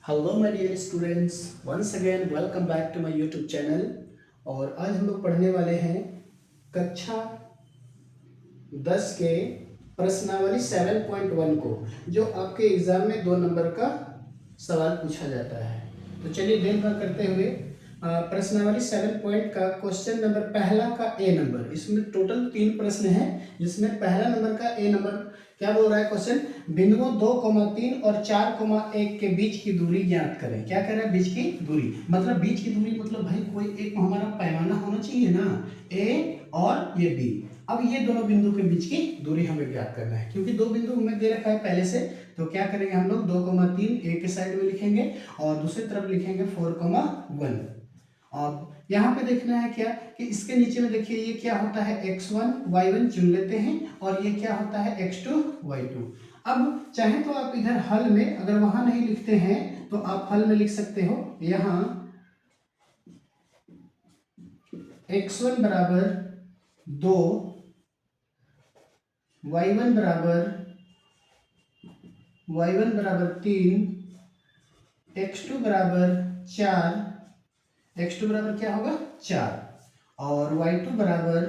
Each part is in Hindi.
Hello my dear students, once again welcome back to my YouTube channel. और आज हम लोग पढ़ने वाले हैं कक्षा 10 के प्रश्नावली 7.1 को, जो आपके एग्जाम में 2 नंबर का सवाल पूछा जाता है। तो चलिए देर न करते हुए प्रश्नावली 7 पॉइंट का क्वेश्चन नंबर पहला का ए नंबर, इसमें टोटल 3 प्रश्न हैं, जिसमें पहला नंबर का ए नंबर क्या बोल रहा है क्वेश्चन, बिंदुओं 2,3 और 4,1 के बीच की दूरी ज्ञात करें। क्या कह रहा है, बीच की दूरी, मतलब बीच की दूरी मतलब भाई कोई एक हमारा पैमाना होना चाहिए ना, ए और ये बी। अब ये दोनों बिंदु के बीच की दूरी हमें ज्ञात करना है, क्योंकि 2 बिंदु हमें दे रखा है पहले से। तो क्या करेंगे हम लोग, 2,3 ए के साइड में लिखेंगे और दूसरी तरफ लिखेंगे 4,1। अब यहाँ पे देखना है क्या कि इसके नीचे में देखिए ये क्या होता है, x1 y1 चुन लेते हैं और ये क्या होता है x2 y2। अब चाहे तो आप इधर हल में, अगर वहां नहीं लिखते हैं तो आप हल में लिख सकते हो। यहाँ x1 बराबर 2, y1 बराबर 3, x2 बराबर 4, x2 बराबर क्या होगा 4 और y2 बराबर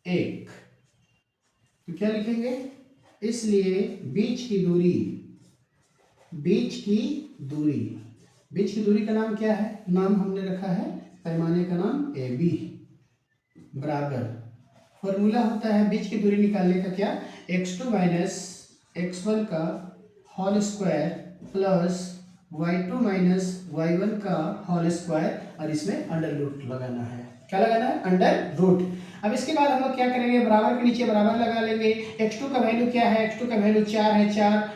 1। तो क्या लिखेंगे, इसलिए बीच की दूरी का नाम क्या है, नाम हमने रखा है पैमाने का नाम AB बराबर, फॉर्मूला होता है बीच की दूरी निकालने का क्या, x2 माइनस x1 का whole square plus y2 minus y1 का होल स्क्वायर, और इसमें अंडर रूट लगाना है। क्या लगाना है, अंडर रूट। अब इसके बाद हम लोग क्या करेंगे, बराबर के नीचे बराबर लगा लेंगे। x2 का वैल्यू क्या है, x2 का वैल्यू 4 है, 4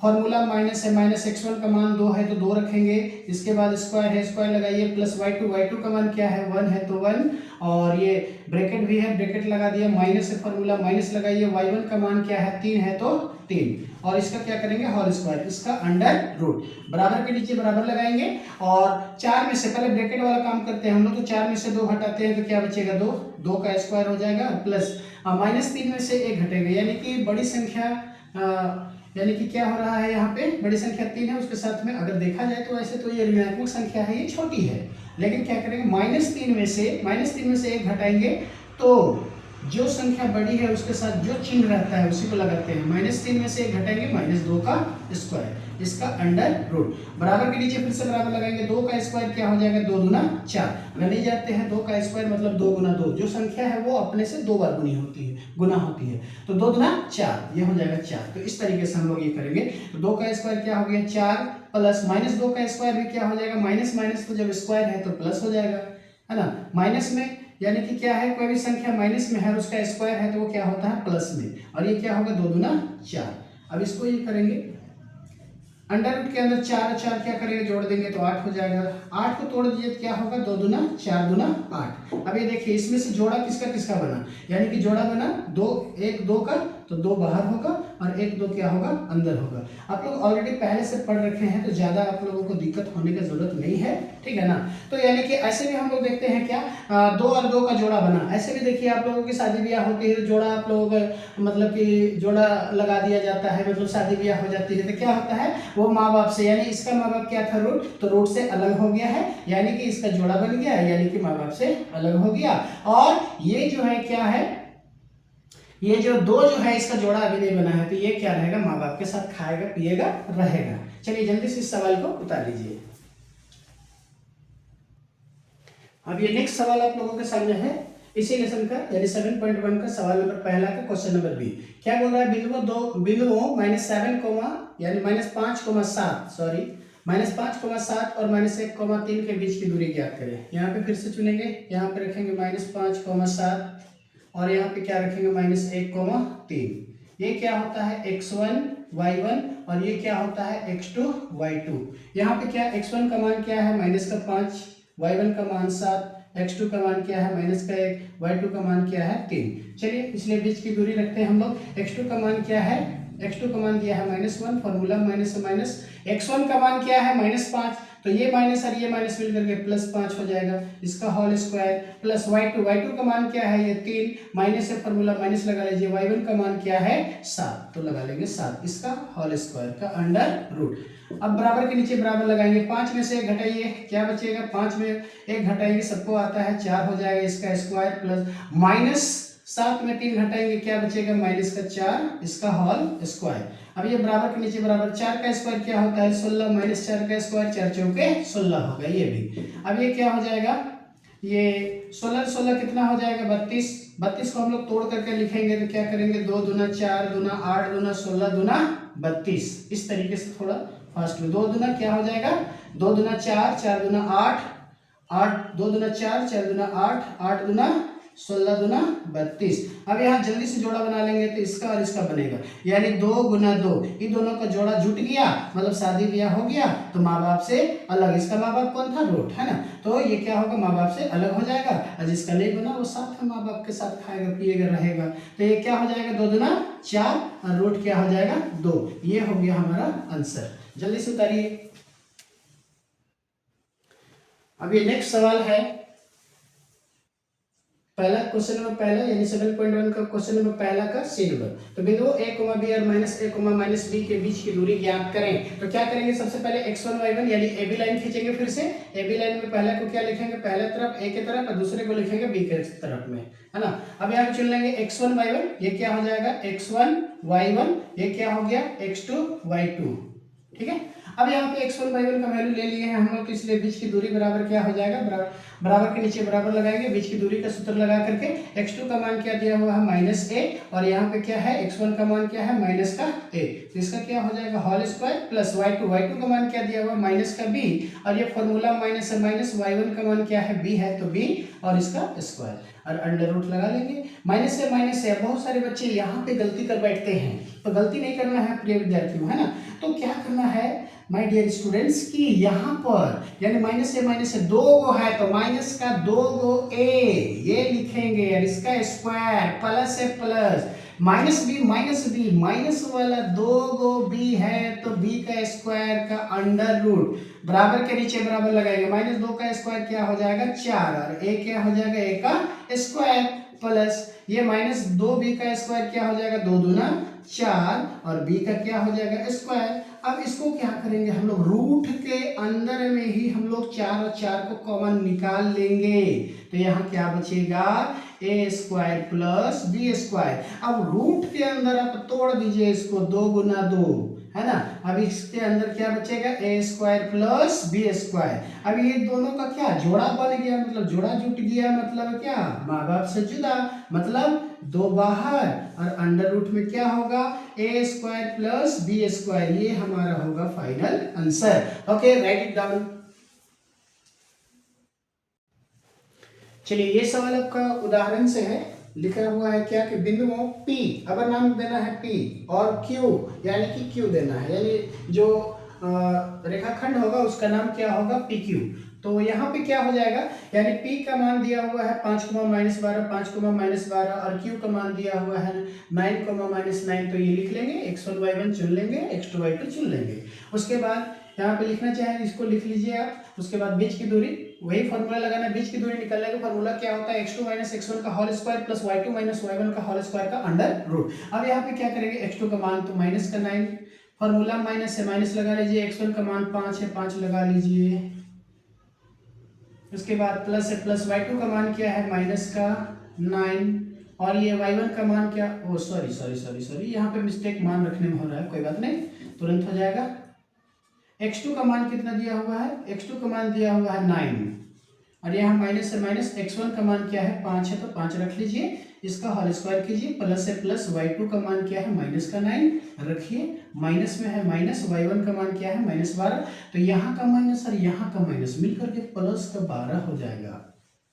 फॉर्मूला माइनस है, माइनस x1 का मान 2 है तो 2 रखेंगे। इसके बाद स्क्वायर है, स्क्वायर लगाइए, प्लस y2 का मान क्या है 1 है तो 1, और ये ब्रैकेट भी है, ब्रैकेट लगा दिया, माइनस है फॉर्मूला, माइनस लगाइए, y1 का मान क्या है 3 है तो 3, और इसका क्या करेंगे होल स्क्वायर, इसका अंडर रूट। बराबर के नीचे बराबर लगाएंगे और 4 में से पहले ब्रैकेट वाला काम करते हैं हम लोग, तो 4 में से 2 घटाते हैं तो क्या बचेगा 2, 2 का स्क्वायर हो जाएगा, प्लस -3 में से 1 घटेगा, यानी कि बड़ी संख्या यानी कि क्या हो रहा है, यहाँ पे बड़ी संख्या 3 है, उसके साथ में अगर देखा जाए तो वैसे तो ये ऋणात्मक संख्या है, ये छोटी है, लेकिन क्या करेंगे -3 में से 1 घटाएंगे तो जो संख्या बड़ी है उसके साथ जो चिन्ह रहता है उसी को लगाते हैं। -3 में से 1 घटाएंगे -2 का स्क्वायर, इसका अंडर रूट। बराबर के नीचे फिर से बराबर लगाएंगे, 2 का स्क्वायर क्या हो जाएगा 2 दूना 4। अगर नहीं जाते हैं 2 का स्क्वायर मतलब 2 गुना 2, जो संख्या है वो अपने से 2 बार गुना होती है, तो 2 दूना 4, ये हो जाएगा 4। तो इस तरीके से हम लोग ये करेंगे। तो 2 का स्क्वायर क्या हो गया 4, प्लस -2 का स्क्वायर भी क्या हो जाएगा, माइनस माइनस तो जब स्क्वायर है तो प्लस हो जाएगा, है ना। माइनस में यानी कि क्या है, कोई भी संख्या माइनस में है और उसका स्क्वायर है तो वो क्या होता है प्लस में, और ये क्या होगा 2 दूना 4। अब इसको ये करेंगे, अंडर रूट के अंदर 4 और 4 क्या करेंगे जोड़ देंगे तो 8 हो जाएगा। 8 को तोड़ दीजिए तो क्या होगा 2 दूना 4 दूना 8। अब ये देखिए इसमें से जोड़ा किसका किसका बना, यानी कि जोड़ा बना 2 1 2 का, तो 2 बाहर होगा और 1 2 क्या होगा अंदर होगा। आप लोग ऑलरेडी पहले से पढ़ रखे हैं तो ज्यादा आप लोगों को दिक्कत होने की जरूरत नहीं है, ठीक है ना। तो यानी कि ऐसे भी हम लोग देखते हैं क्या, 2 और 2 का जोड़ा बना, ऐसे भी देखिए आप लोगों की शादी ब्याह होती है तो जोड़ा आप लोगों का मतलब कि जोड़ा लगा दिया जाता है, मतलब शादी ब्याह हो जाती है तो क्या होता है, वो माँ बाप से, यानी इसका माँ बाप क्या था रूट, तो रूट से अलग हो गया है, यानी कि इसका जोड़ा बन गया, यानी कि माँ बाप से अलग हो गया। और ये जो है क्या है, ये जो 2 जो है इसका जोड़ा अभी नहीं बना है, तो ये क्या रहेगा, माँ बाप के साथ खाएगा पिएगा रहेगा। चलिए जल्दी से इस सवाल को उतार लीजिए। अब ये नेक्स्ट सवाल आप लोगों के सामने है इसी लेसन का, यानी 7.1 का सवाल नंबर पहला का क्वेश्चन नंबर बी। क्या बोल रहा है, बिंदुओं -7 यानी -5,7 सॉरी -5,7 और -1,3 के बीच की दूरी ज्ञात करें। यहाँ पे फिर से चुनेंगे, यहाँ पे रखेंगे -5,7 और यहाँ पे क्या रखेंगे -1,3। ये क्या होता है x1 y1 और ये क्या होता है x2 y2। यहाँ पे क्या x1 का मान क्या है -5, y1 का मान 7, x2 का मान क्या है -1, y2 का मान क्या है 3। चलिए इसलिए बीच की दूरी रखते हैं हम लोग। x2 का मान क्या है, x2 का मान दिया है -1, फॉर्मूला माइनस से माइनस, x1 का मान क्या है -5, तो ये माइनस और ये माइनस मिल करके +5 हो जाएगा, इसका होल स्क्वायर प्लस y2 का मान क्या है, ये 3 माइनस से फॉर्मूला माइनस लगा लीजिए, y1 का मान क्या है 7, तो लगा लेंगे 7, इसका होल स्क्वायर का अंडर रूट। अब बराबर के नीचे बराबर लगाएंगे, 5 में से 1 घटाइए, क्या बचेगा, 5 में 1 घटाएंगे, सबको आता है 4 हो जाएगा, इसका स्क्वायर प्लस माइनस 7 में 3 घटाएंगे, क्या बचेगा, माइनस का 4, इसका होल स्क्वायर। अब ये बराबर के नीचे बराबर, 4 का स्क्वायर क्या होता है 16 माइनस 4 का स्क्वायर 4 चौके 16 होगा ये भी। अब ये क्या हो जाएगा, ये 16 16 कितना हो जाएगा 32, 32 को हम लोग तोड़ करके लिखेंगे तो क्या करेंगे, 2 दूना 4 दूना 8 दूना 16 दूना 32, इस तरीके से थोड़ा फास्ट में, 2 दूना क्या हो जाएगा, 2 दूना 4 4 दूना 8 8 2 दूना 4 4 दूना 8 8 दूना 16 दूना 32। अब यहाँ जल्दी से जोड़ा बना लेंगे तो इसका और इसका बनेगा, यानी 2 गुना 2, इन दोनों का जोड़ा जुट गया, मतलब शादी ब्याह हो गया, तो माँ बाप से अलग, इसका माँ बाप कौन था, रूट है ना, तो ये क्या होगा, माँ बाप से अलग हो जाएगा, और जिसका नहीं बना वो साथ में माँ बाप के साथ खाएगा पिएगा रहेगा, तो ये क्या हो जाएगा 2 दूना 4 और रूट क्या हो जाएगा 2, ये हो गया हमारा आंसर। जल्दी से उतारिए। अब ये नेक्स्ट सवाल है, पहला क्वेश्चन नंबर पहला यानी 7.1 का क्वेश्चन नंबर पहला का सी नंबर। तो बिंदु a, b और -a, -b के बीच की दूरी ज्ञात करें। तो क्या करेंगे, सबसे पहले x1 y1 यानी AB लाइन खींचेंगे, फिर से AB लाइन में पहला को क्या लिखेंगे, पहले तरफ a के तरफ और दूसरे को लिखेंगे b के तरफ में, है ना। अब यहाँ पे चुन लेंगे x1 y1, ये क्या हो जाएगा x1 y1, ये क्या हो गया x2 y2, ठीक है। अब यहाँ पे x1 y1 का वैल्यू ले लिए हैं हम लोग, तो इसलिए बीच की दूरी बराबर क्या हो जाएगा, बराबर के नीचे बराबर लगाएंगे, बीच की दूरी का सूत्र लगा करके x2 का मान क्या दिया हुआ है -a, और यहाँ पे क्या है x1 का मान क्या है -a, तो इसका क्या हो जाएगा होल स्क्वायर प्लस y2 का मान क्या दिया हुआ -b, और ये फॉर्मूला माइनस है माइनस, y1 का मान क्या है b है, तो b और इसका स्क्वायर और अंडर रूट लगा लेंगे, माइनस से। बहुत सारे बच्चे यहाँ पे गलती कर बैठते हैं, तो गलती नहीं करना है प्रिय विद्यार्थियों, है ना। तो क्या करना है माय डियर स्टूडेंट्स की यहाँ पर यानी माइनस से 2 गो है, तो माइनस का 2 गो a ये लिखेंगे, और इसका स्क्वायर प्लस है प्लस माइनस b माइनस वाला 2 गो b है, तो b का स्क्वायर का अंडर रूट, बराबर के नीचे बराबर लगाएंगे, -2 का स्क्वायर क्या हो जाएगा 4, और a क्या हो जाएगा a का स्क्वायर प्लस ये -2b का स्क्वायर क्या हो जाएगा 2 दूना 4, और b का क्या हो जाएगा स्क्वायर। अब इसको क्या करेंगे हम लोग, रूट के अंदर में ही हम लोग 4 और 4 को कॉमन निकाल लेंगे, तो यहाँ क्या बचेगा a square plus b square. अब रूट के अंदर आप तोड़ दीजिए इसको, 2 गुना 2, है ना। अब इसके अंदर क्या बचेगा a square plus b square. अब ये दोनों का क्या जोड़ा बन गया, मतलब जोड़ा जुट गया, मतलब क्या, माँ बाप से जुदा, मतलब 2 बाहर, और अंडर रूट में क्या होगा a square plus b square, ये हमारा होगा final answer. Okay, right it down. चलिए ये सवाल आपका उदाहरण से है, लिखा हुआ है क्या कि बिंदुओं P, अगर नाम देना है P और Q यानी कि Q देना है, यानी जो रेखाखंड होगा उसका नाम क्या होगा PQ। तो यहाँ पे क्या हो जाएगा, यानी P का मान दिया हुआ है 5, -12 5, -12 और Q का मान दिया हुआ है 9, -9, तो ये लिख लेंगे, x1 y1 चुन लेंगे, x2 y2 चुन लेंगे। उसके बाद यहाँ पे लिखना चाहे इसको लिख लीजिए आप। उसके बाद बीच की दूरी, वही फॉर्मूला लगाना है, बीच की दूरी निकालने का फॉर्मूला क्या होता है x2 - x1 का whole square plus y2 - y1 का होल स्क्वायर का अंडर रूट। अब यहाँ पे क्या करेंगे, x2 का मान तो -9, फॉर्मूला माइनस है, माइनस लगा लीजिए, x1 का मान 5 है, 5 लगा लीजिए। उसके बाद प्लस है, प्लस y2 का मान क्या है -9, और ये y1 का मान क्या, ओ सॉरी यहाँ पे मिस्टेक मान रखने में हो रहा है, कोई बात नहीं, तुरंत हो जाएगा। x2 का मान कितना दिया हुआ है, x2 का मान दिया हुआ है 9, और यहाँ माइनस है माइनस, x1 का मान क्या है 5 है, तो 5 रख लीजिए, इसका होल स्क्वायर कीजिए, प्लस है प्लस, y2 का मान क्या है -9 रखिए, माइनस में है माइनस, y1 का मान क्या है -12, तो यहाँ का माइनस और यहाँ का माइनस मिलकर के प्लस का 12 हो जाएगा,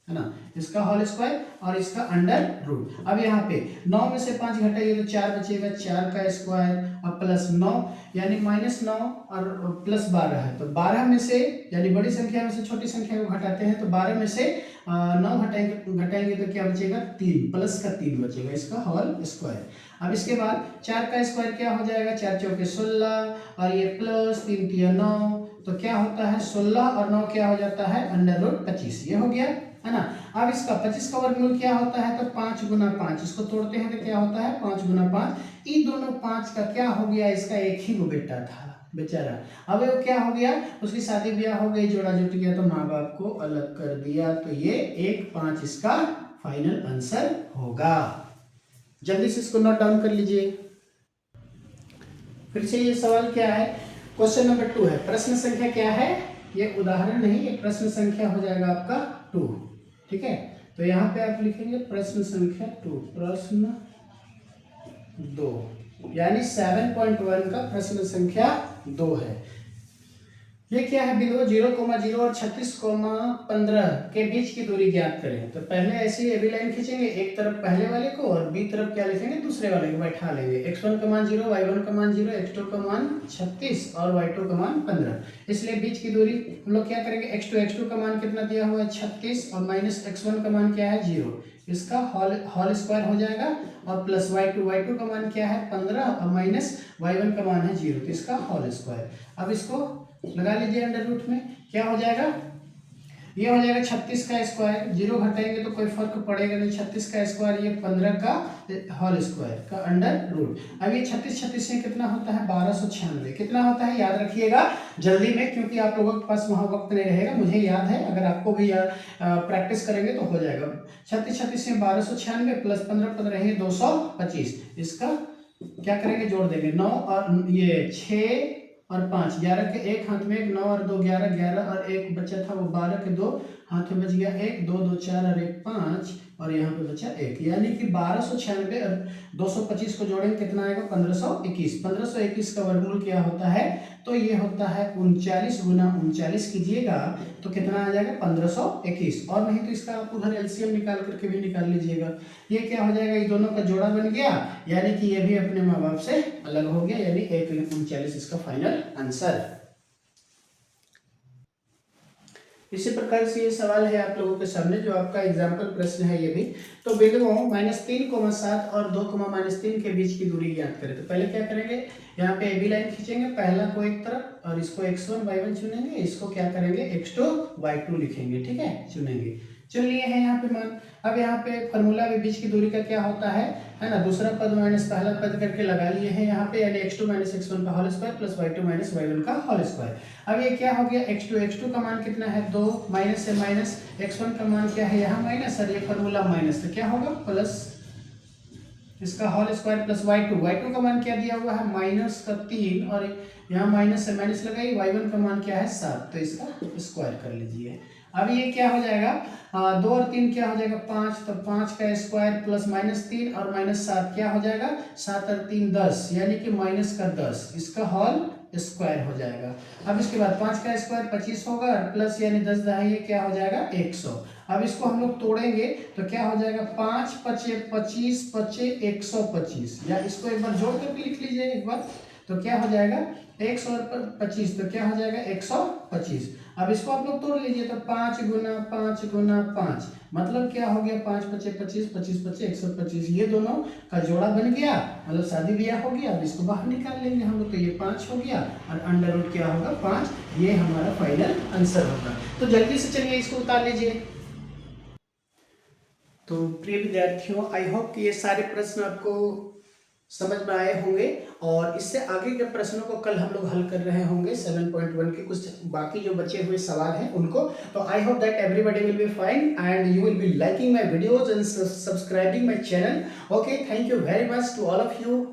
है ना, इसका होल स्क्वायर और इसका अंडर रूट। अब यहाँ पे 9 में से 5 घटाइए तो 4 बचेगा, 4 का स्क्वायर और प्लस 9 यानी -9 और प्लस 12 है, तो 12 में से यानी बड़ी संख्या में से छोटी संख्या को घटाते हैं, तो 12 में से 9 घटाएंगे तो क्या बचेगा 3, प्लस का 3 बचेगा, इसका होल स्क्वायर। अब इसके बाद 4 का स्क्वायर क्या हो जाएगा, 4 चौके 16 और ये प्लस 3 तिया 9, तो क्या होता है 16 और 9 क्या हो जाता है √25, ये हो गया है ना। अब इसका 25 का वर्गमूल क्या होता है, तो 5 गुना 5, इसको तोड़ते हैं तो क्या होता है 5 गुना 5। ये दोनों 5 का क्या हो गया, इसका एक ही वो बेटा था बेचारा, अब वो क्या हो गया, उसकी शादी ब्याह हो गई, जोड़ा जुट गया, तो माँ बाप को अलग कर दिया, तो ये 1 5 इसका फाइनल आंसर होगा। जल्दी से इसको नोट डाउन कर लीजिए। फिर से ये सवाल क्या है, क्वेश्चन नंबर 2 है। प्रश्न संख्या क्या है, ये उदाहरण नहीं, ये प्रश्न संख्या हो जाएगा आपका 2, ठीक है। तो यहाँ पे आप लिखेंगे प्रश्न संख्या 2, प्रश्न 2, यानी 7.1 का प्रश्न संख्या 2 है। ये क्या है, बिंदु 0,0 और 36,15 के बीच की दूरी ज्ञात करें। तो पहले ऐसी एबी लाइन खींचेंगे, एक तरफ पहले वाले को और बी तरफ क्या लिखेंगे, दूसरे वाले को बैठा लेंगे। x1 का मान 0, y1 का मान 0, x2 का मान 36 और y2 का मान 15। इसलिए बीच की दूरी हम लोग क्या करेंगे, x2 का मान कितना दिया हुआ है 36 और माइनस x1 का मान क्या है 0, इसका होल स्क्वायर हो जाएगा, और प्लस y2 का मान क्या है 15 और माइनस y1 का मान है 0, तो इसका होल स्क्वायर। अब इसको लगा लीजिए अंडर रूट में, क्या हो जाएगा, ये हो जाएगा 36 का स्क्वायर, 0 घटाएंगे तो कोई फर्क पड़ेगा नहीं, 36 का स्क्वायर, ये 15 का होल स्क्वायर का अंडर रूट। अब ये 36 से कितना होता है 1296, कितना होता है याद रखिएगा जल्दी में, क्योंकि आप लोगों के पास वहाँ वक्त नहीं रहेगा, मुझे याद है, अगर आपको भी याद प्रैक्टिस करेंगे तो हो जाएगा। 36 से 1296 प्लस 15 है 225, इसका क्या करेंगे जोड़ देंगे, 9 और ये 6 और 5, 11 के एक हाथ में 1, 9 और 2 11, 11 और 1 बचा था वो 12 के 2 हाथ में बच गया 1, 2 2 4 और 1 5, और यहाँ पे बचा 1, यानी कि 1296 और 225 को जोड़ेंगे कितना आएगा 1521। 1521 का वर्गमूल क्या होता है, तो ये होता है 39 गुना 39 कीजिएगा तो कितना आ जाएगा 1521, और नहीं तो इसका आप उधर एलसीएम निकाल करके भी निकाल लीजिएगा। ये क्या हो जाएगा, ये दोनों का जोड़ा बन गया, यानी कि ये भी अपने माँ बाप से अलग हो गया, यानी 139 इसका फाइनल आंसर। इसी प्रकार से ये सवाल है आप लोगों के सामने, जो आपका एग्जाम्पल प्रश्न है ये भी। तो बिंदुओं -3,7 और 2,-3 के बीच की दूरी ज्ञात करें। तो पहले क्या करेंगे, यहाँ पे ए बी लाइन खींचेंगे, पहला को एक तरफ और इसको x1 y1 चुनेंगे, इसको क्या करेंगे x2 y2 लिखेंगे, ठीक है, चुनेंगे, चुन लिए हैं यहाँ पे मान। अब यहाँ पे फॉर्मूला में बीच की दूरी का क्या होता है ना, दूसरा पद माइनस पहला पद करके लगा लिए हैं यहाँ पे, यानी x2 - x1 का whole square plus y2 - y1 का होल स्क्वायर। अब ये क्या हो गया, x2 का मान कितना है 2, माइनस से माइनस, x1 का मान क्या है यहाँ माइनस, और ये फॉर्मूला माइनस, तो क्या होगा प्लस इसका होल स्क्वायर प्लस y2 का मान क्या दिया हुआ है -3, और यहाँ माइनस से माइनस लगाई, y1 का मान क्या है 7, तो इसका स्क्वायर कर लीजिए। अब ये क्या हो जाएगा, 2 और 3 क्या हो जाएगा 5, तो 5 का स्क्वायर प्लस -3 और -7 क्या हो जाएगा 7 और 3 10, यानी कि माइनस का 10, इसका होल स्क्वायर हो जाएगा। अब इसके बाद 5 का स्क्वायर 25 होगा, और प्लस यानी 10 दहाई क्या हो जाएगा 100। अब इसको हम लोग तोड़ेंगे तो क्या हो जाएगा 5 × 5 = 25, 25 125, या इसको एक बार जोड़ करके लिख लीजिए एक बार, तो क्या हो जाएगा 100 और 25, तो क्या हो जाएगा 125। अब इसको आप लोग तोड़ लीजिए, तो 5 गुना 5 गुना 5, मतलब क्या हो गया 5 × 5 = 25, 25 × 5 = 125, ये दोनों का जोड़ा बन गया, मतलब शादी ब्याह हो गया। अब इसको बाहर निकाल लेंगे हम लोग, तो ये 5 हो गया, और अंडर रूट क्या होगा 5, ये हमारा फाइनल आंसर होगा। तो जल्दी से चलिए इसको उतार लीजिए। तो प्रिय विद्यार्थियों, आई होप कि ये सारे प्रश्न आपको समझ में आए होंगे, और इससे आगे के प्रश्नों को कल हम लोग हल कर रहे होंगे 7.1 के कुछ बाकी जो बचे हुए सवाल हैं उनको। तो I hope that everybody will be fine and you will be liking my videos and subscribing my channel. Okay, thank you very much to all of you.